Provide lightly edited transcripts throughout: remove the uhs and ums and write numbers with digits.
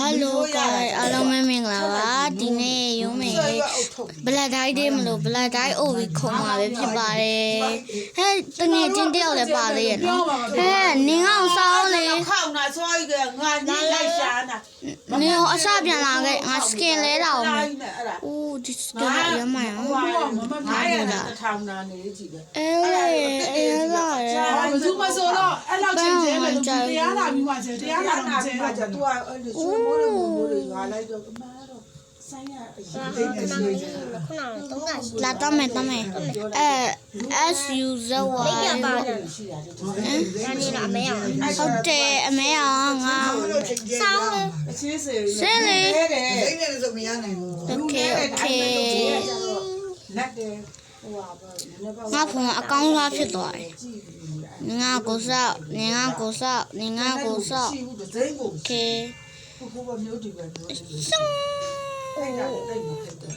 hello guys အားလုံးမင်္ဂလာပါဒီနေ့ရုံးမယ်ဘလက်တိုင်းတေးမလို့ဘလက်တိုင်းအိုပြီးခုံမှာပဲဖြစ်ပါတယ်ဟဲ့တငယ်ချင်းတယောက်လည်းပါလေရနော်ဟဲ့နင်အောင်စောင်းလေခောက်နာဆွဲကြငါညလိုက်ရှာနာနင်အစပြန်လာခဲ့ငါစကင်လဲတာအောင်အိုးဒီစကင်ရမ်းမရအောင်ငါရတာထောင်နာနေကြည့်ပဲအေးလာရဘယ်သူမဆိုတော့အဲ့လောက်ချင်းကျဲမယ်လို့တရားလာပြီးမှကျဲတရားလာမှကျဲတော့သူကအဲ့လိုဆွေးမိုးလို့မိုးလို့ငါလိုက်တော့အမားတော့ဆိုင်ရအရင်တည်းကဆွေးခုနကလာတော့မယ်SU ဇဝါလေးပါရှိတာတယ်ဒါနေတော့အမေအောင်ဟုတ်တယ်အမေအောင်ငါစောင်းလေအချင်းစေဆင်းလေတဲ့စိတ်နဲ့ဆိုမရနိုင်ဘူး Okay လက်တယ်ဟိုပါငါဖုန်းအကောင်းစားဖြစ်သွားတယ်ငါကိုစောက်ငါကိုစောက်ရှိဘူးဒဇိန်းကို Okay ကိုကမျိုးဒီပဲမျိုးဒီပဲရှင်းအဲ့ဒါတိတ်မဖြစ်တယ်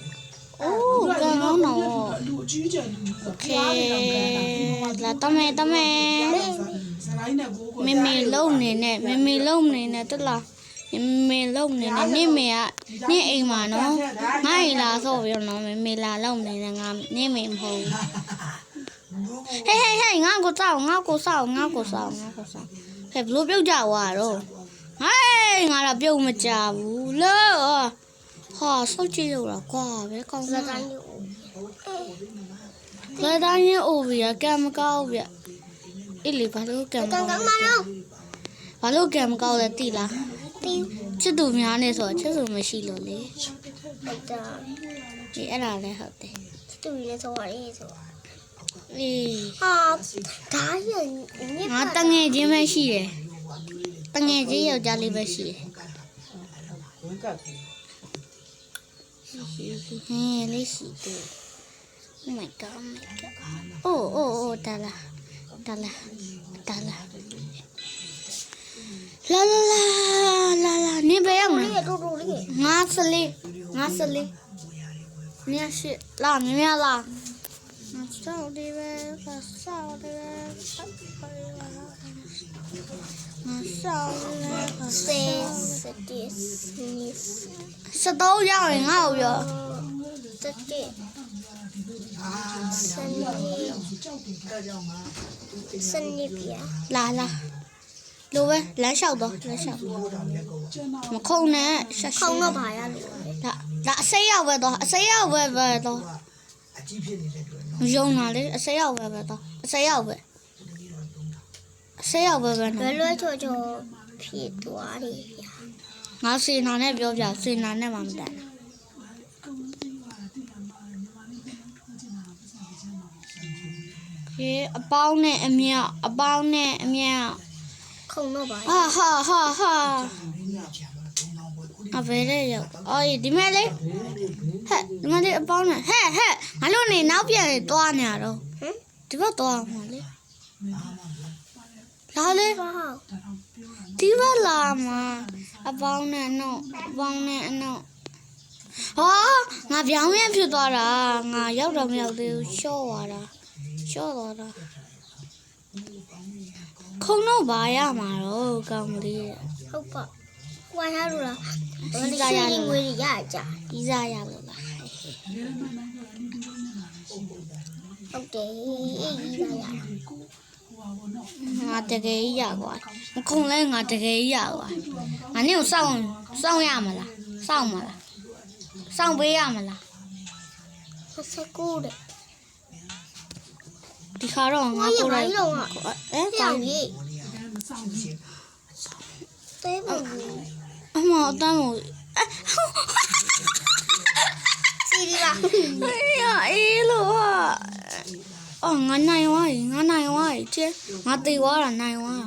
အိုးကောင်းတော့လူအကြီးကျယ်လူ Okay လာတော့မယ်စလိုင်းနဲ့ကိုမမေလုံနေနဲ့တလားမမေလုံနေနဲ့နေမေကနေအိမ်မှာနော်ငါအိမ်လာဆော့ပြီးတော့နော်မမေလာလုံနေနဲ့ငါနေမေမဟုတ်ဟေးငါကိုစောက်ဟဲ့ဘလို့ပြုတ်ကြွားတော့ဟေးငါတော့ပြုတ်မကြဘူးလို့ဟာဆောက်ကြည့်လို့လားကွာပဲကောင်းစားတိုင်းလက်တိုင်းရင်အိုဗျာကံမကောက်ဗျအေးလေဘာလို့ကံမကောက်ဘာလို့ကံမကောက်လဲတိလားချစ်သူများနေဆိုချစ်သူမရှိလို့လေဟုတ်တာဒီအဲ့ဒါလည်းဟုတ်တယ်ချစ်သူလည်းဆိုပါလေဆိုအေးဟာဒါရငါတငယ်ချင်းပဲရှိတယ်တငယ်ချင်းယောက်ျားလေးပဲရှိတယ်ဝင်ကပ်ဟဲ့လေးရှိတယ် Oh my god oh ဒါလာလာနေပဲအောင်ငါစလေးနေရှိလာမြင်လားငါစောက်တယ်ပဲစောက်စတော့ရရင်ငါ့ကိုပြောစနေပြလာလိုပဲလမ်းလျှောက်တော့မခုံနဲ့ခုံတော့ပါရလို့ဒါအစိမ်းရောက်ပဲတော့အကြီးဖြစ်နေတဲ့တွေ့ရုံလာလေအစိမ်းရောက်ပဲတော့အစိမ်းရောက်ပဲလွယ်ချောဖြစ်သွားတယ်ငါစေနာနဲ့ပြောပြစေနာနဲ့မှမတန်အပေါင်းနဲ့အမြောက်ခုံတော့ပါဟာအဘယ်လဲရောက်အော်ဒီမဲ့လေဟဲ့ဒီမဲ့လေအပေါင်းနဲ့ဟဲ့ငါတို့နေနောက်ပြန်သွားနေရတော့ဒီဘက်သွားမှာလေလာလေဒီဘက်လာမှာအပေါင်းနဲ့အနောက်ဟာငါပြောင်းရဖြစ်သွားတာငါရောက်တော့မရောက်သေးဘူးရှော့သွားတာခုံတော့ဘာရမှာတော့ကောင်းမလေးဟုတ်ပါကွာရလို့လားဒီစားရလို့ငွေရကြဒီစားရလို့လားဟုတ်တယ်ဒီစားရငါတကယ်ရကွာမခုံလဲငါတကယ်ရကွာငါနေကိုစောင့်ရမလားစောင့်ပေးရမလား19တဲ့ဒီခါတော့ငါကိုယ်တိုင်ကြောင်ကြီးတဲဘူးအမအတမ်းမို့စီဒီလားအေးလို့အော်ငါနိုင်ဝါးချဲငါတေသွားတာနိုင်ဝါး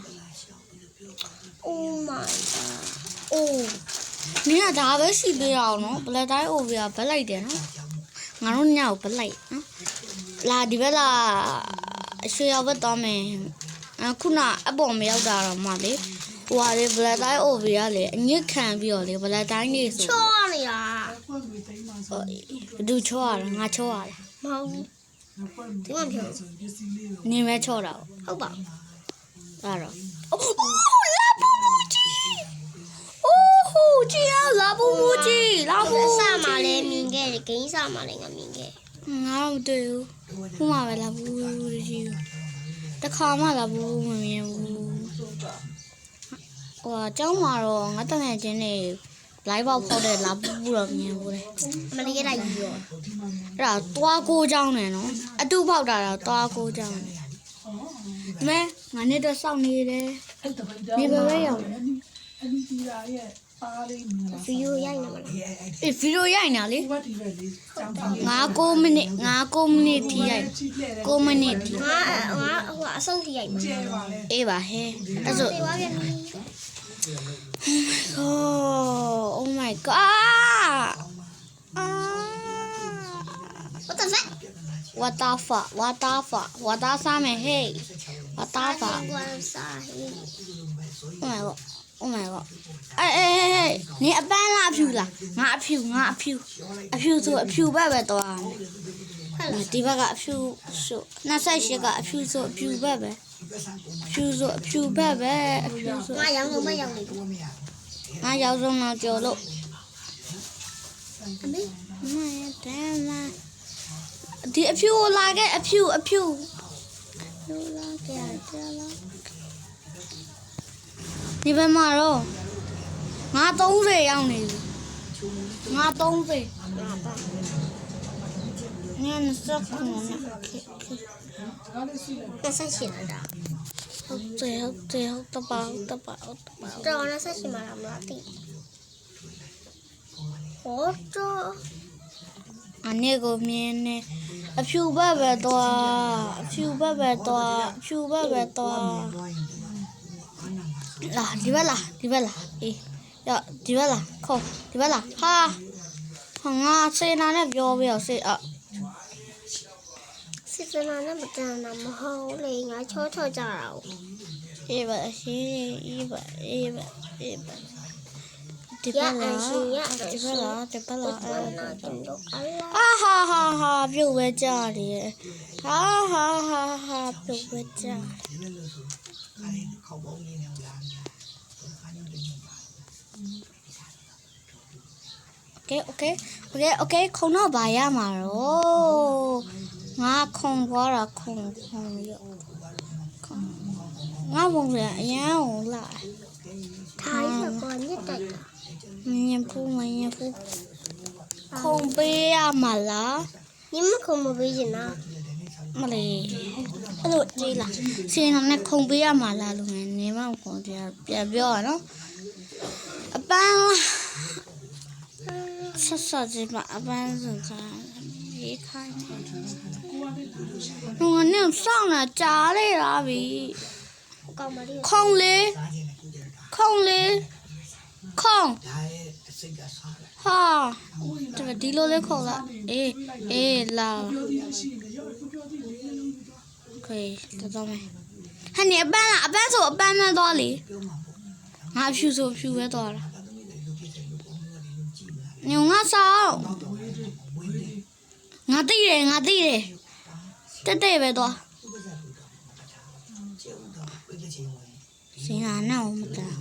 Oh my god အိုးနင်ကဒါပဲရှိသေးရအောင်နော်ဘလက်တိုင်းအိုဗီယာဘက်လိုက်တယ်နော်ငါတို့ညကိုဘက်လိုက်နော်လာဒီဘက်လာအရွှေရောက်ဘက်သွားမယ်ခုနအပေါ်မရောက်တာတော့မှလေဟိုဟာလေဘလက်တိုင်းအိုဗီယာလေအညစ်ခံပြီးတော့လေဘလက်တိုင်းနေဆိုချောနေတာဘသူချောရတာငါချောရတာမဟုတ်ဘူးဒီမှာပြောနေမဲချောတာဟုတ်ပါအဲ့တော့လာပူကြီး စားမှလည်းငါမြင်ခဲ့ ငါတော့မတွေ့ဘူးခုမှပဲလာဘူးရှိဘူးတခါမှလာဘူးမမြင်ဘူးဟိုအเจ้าမှာတော့ငါတငယ်ချင်းတွေ live ပေါက်ဖောက်တဲ့လာဘူးတော့မြင်ဘူးလေ အမလေးရလိုက်ပြီးတော့ အဲ့ဒါတွားကိုเจ้าနဲ့နော်အတူဖောက်တာတော့တွားကိုเจ้าနဲ့မဲငါနဲ့တော့စောင့်နေတယ် အဲ့တပိတ် ဒီဘက်ပဲရောက် အနီတီရာရဲ့ပါလေးမြင်လား ဗီဒီယိုရိုက်နေမှာလား အေးဗီဒီယိုရိုက်နေတာလေ ဒီဘက်ဒီဘက်လေးတောင်းပါလေ ငါ9မိနစ်ထိရိုက်9မိနစ်ထိ ငါဟိုအဆုံးထိရိုက်မှာ ကျဲပါလေ အေးပါဟဲ့အဲ့ဆို သေသွားပြန်ပြီ Oh my god What the fuck What the fuck What the fuck What the fuck man hey What the fuck ကွာစားဟေး Oh my god Oh my god အေးနေအပန်းလားအဖြူလားငါအဖြူဆိုအဖြူဘက်ပဲသွားမယ်ဒီဘက်ကအဖြူဆို28ကအဖြူဆိုအဖြူဘက်ပဲအဖြူဆိုအဖြူဘက်ပဲအဖြူဆို ငါရောင်းလို့မရောင်းနေဘူး ငါရောက်ဆုံးတော့ကြော်လို့ အမေ မရတဲ့မဒီအဖြူကိုလာခဲ့အဖြူလိုလာခဲ့တယ်လားဒီဘက်မှာတော့ငါ30ရောက်နေပြီငါ30 ငါပါ ညနေစက်ခုနဲ့ ကစားရှင်လာတာ ဟုတ်တယ်တပါ တော်နဲ့ဆက်ရှင်မှာလားမလားတိဟောတော့ အနေကိုမြင်နေအဖြူဘက်ပဲသွားအဖြူဘက်ပဲသွားလာဒီဘက်လာအေးရောဒီဘက်လာခေါ်ဒီဘက်လာဟာငါစေနာနဲ့ပြောပြအောင်စေအ စစ်စနာနဲ့မတန်တာမဟုတ်လေငါချောချောကြတာ哦 အေးပါရှိအေးပါဒီဘက်လာ ဒီဘက်လာတင်တော့အလား ဟာပြုတ်ဝဲကြတယ်ဟာပြုတ်ဝဲကြโอเคခုံတော့ဗာရမှာတော့ငါခုံသွားတာခုံရောငါဘုံရအရန်ကိုလာ ထိုင်းကကောညက်တိုက်တာ မင်းဖူးခုံပေးရမှာလား ညီမခုံမပေးရင်လား မလေးအဲ့လိုကြည်လားစင်တော်နဲ့ခုံပေးရမှာလားလို့နေမခုံပြန်ပြောရနော်အပန်းဆက်ကြည့်ပါအပန်းစံရေးခိုင်းနေငါနဲ့စောင့်လာကြားလေလားပြီ ကောင်းမလေး ခုံလေဟာဒီလိုလေးခုံလာအေးလာโอเคတော်မယ်ဟန်နေအပန်းဆိုအပန်းနဲ့သွားလေငါဖြူဆိုဖြူပဲသွားတာညငါဆောင်ငါသိတယ်တက်ပဲသွားစင်လာနောက်မတန်း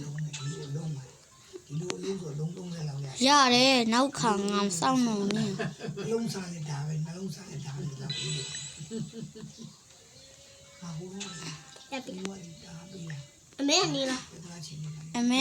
ရတယ်နောက်ခါငါစောင့်နေနေ လုံးစားနေတာပဲနှလုံးစားနေတာပဲလာပြီး တက်ပြီအမေကနေလား အမေ